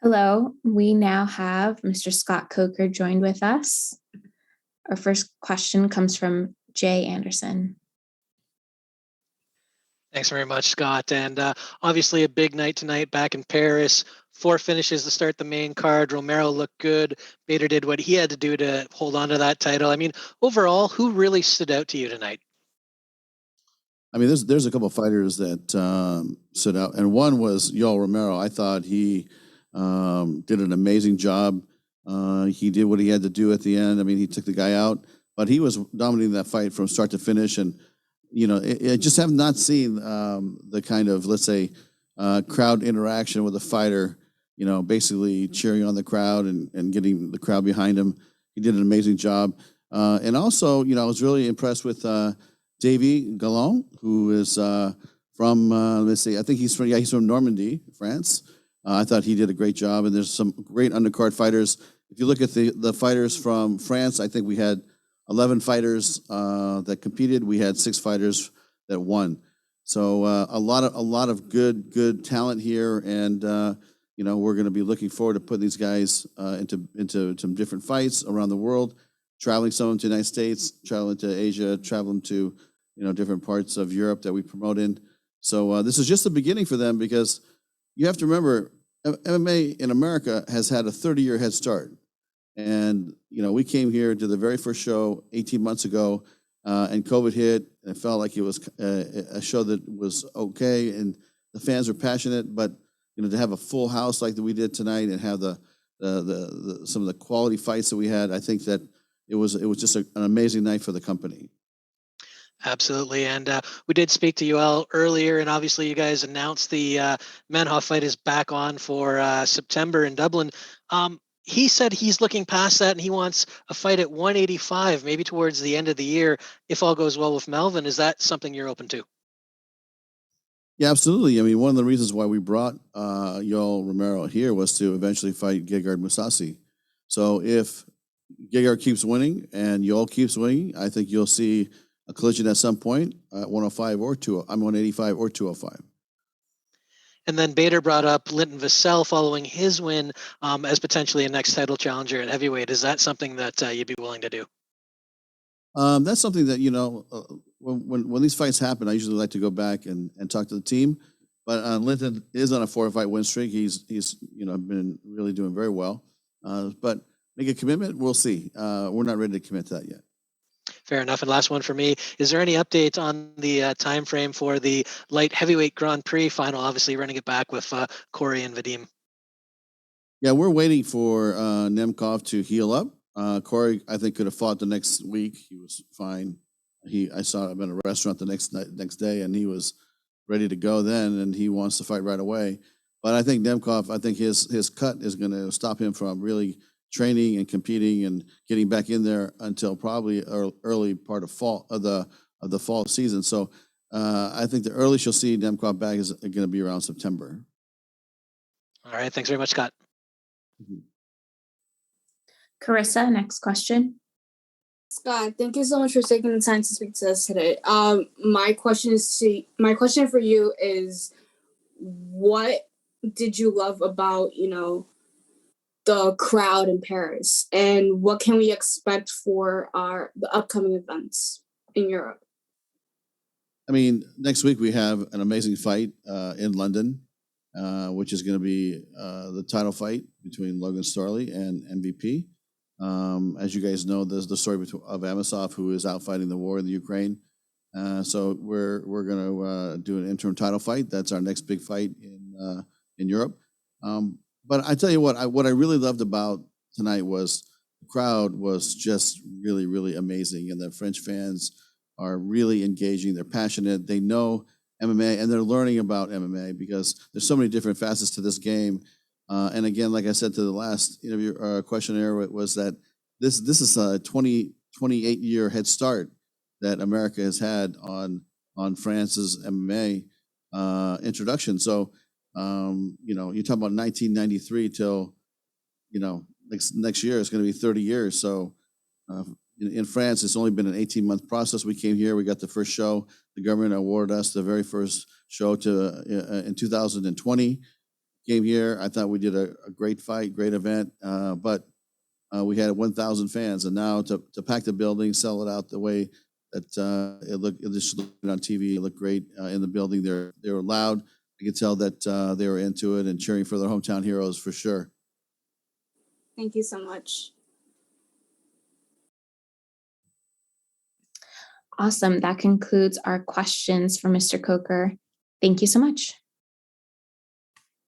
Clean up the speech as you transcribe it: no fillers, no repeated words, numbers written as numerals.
Hello, we now have Mr. Scott Coker joined with us. Our first question comes from Jay Anderson. Thanks very much, Scott. And obviously a big night tonight back in Paris. 4 finishes to start the main card. Romero looked good. Bader did what he had to do to hold on to that title. I mean, overall, who really stood out to you tonight? I mean, there's a couple of fighters that stood out, and one was Yoel Romero. I thought he did an amazing job. He did what he had to do at the end. I mean, he took the guy out, but he was dominating that fight from start to finish. And I just have not seen the kind of, let's say, crowd interaction with a fighter. Basically cheering on the crowd and getting the crowd behind him. He did an amazing job. And also, I was really impressed with Davy Gallon, who is from, let's see, I think he's from Normandy, France. I thought he did a great job, and there's some great undercard fighters. If you look at the fighters from France, I think we had 11 fighters that competed. We had 6 fighters that won. So a lot of good talent here, and we're going to be looking forward to putting these guys into some different fights around the world, traveling some of them to the United States, traveling to Asia, traveling to different parts of Europe that we promote in. So this is just the beginning for them, because you have to remember, MMA in America has had a 30-year head start. And, we came here to the very first show 18 months ago, and COVID hit, and it felt like it was a show that was okay, and the fans were passionate. But, to have a full house like that we did tonight, and have the some of the quality fights that we had, I think that it was just an amazing night for the company. Absolutely. And we did speak to Yoel earlier, and obviously you guys announced the Manhoff fight is back on for September in Dublin. He said he's looking past that, and he wants a fight at 185, maybe towards the end of the year, if all goes well with Melvin. Is that something you're open to? Yeah, absolutely. I mean, one of the reasons why we brought Yoel Romero here was to eventually fight Gegard Mousasi. So if Gegard keeps winning and Yoel keeps winning, I think you'll see a collision at some point at 105 or 185 or 205. And then Bader brought up Linton Vassell following his win as potentially a next title challenger at heavyweight. Is that something that you'd be willing to do? That's something that, when these fights happen, I usually like to go back and talk to the team. But Linton is on a 4-fight win streak. He's been really doing very well. But make a commitment, we'll see. We're not ready to commit to that yet. Fair enough. And last one for me, is there any update on the time frame for the light heavyweight Grand Prix final, obviously running it back with Corey and Vadim? Yeah, we're waiting for Nemkov to heal up. Corey, I think, could have fought the next week. He was fine. I saw him at a restaurant the next day, and he was ready to go then, and he wants to fight right away. But I think Nemkov, his cut is going to stop him from really training and competing and getting back in there until probably early part of the fall season. So I think the earliest you'll see Nemkov back is going to be around September. All right. Thanks very much, Scott. Mm-hmm. Carissa, next question. Scott, thank you so much for taking the time to speak to us today. My question for you is, what did you love about, the crowd in Paris, and what can we expect for the upcoming events in Europe? I mean, next week we have an amazing fight in London, which is going to be the title fight between Logan Starley and MVP. As you guys know, there's the story of Amosov, who is out fighting the war in the Ukraine. So we're going to do an interim title fight. That's our next big fight in Europe. But I tell you what I really loved about tonight was the crowd was just really, really amazing, and the French fans are really engaging. They're passionate. They know MMA, and they're learning about MMA because there's so many different facets to this game. And again, like I said to the last interview questionnaire, was that this is a 28-year head start that America has had on France's MMA introduction. So you talk about 1993 till next year is going to be 30 years. So in France, it's only been an 18-month process. We came here, we got the first show. The government awarded us the very first show in 2020. came here. I thought we did a great fight, great event, but we had 1,000 fans, and now to pack the building, sell it out the way that it just looked on TV. It looked great in the building. They were loud. You could tell that they were into it and cheering for their hometown heroes for sure. Thank you so much. Awesome. That concludes our questions for Mr. Coker. Thank you so much.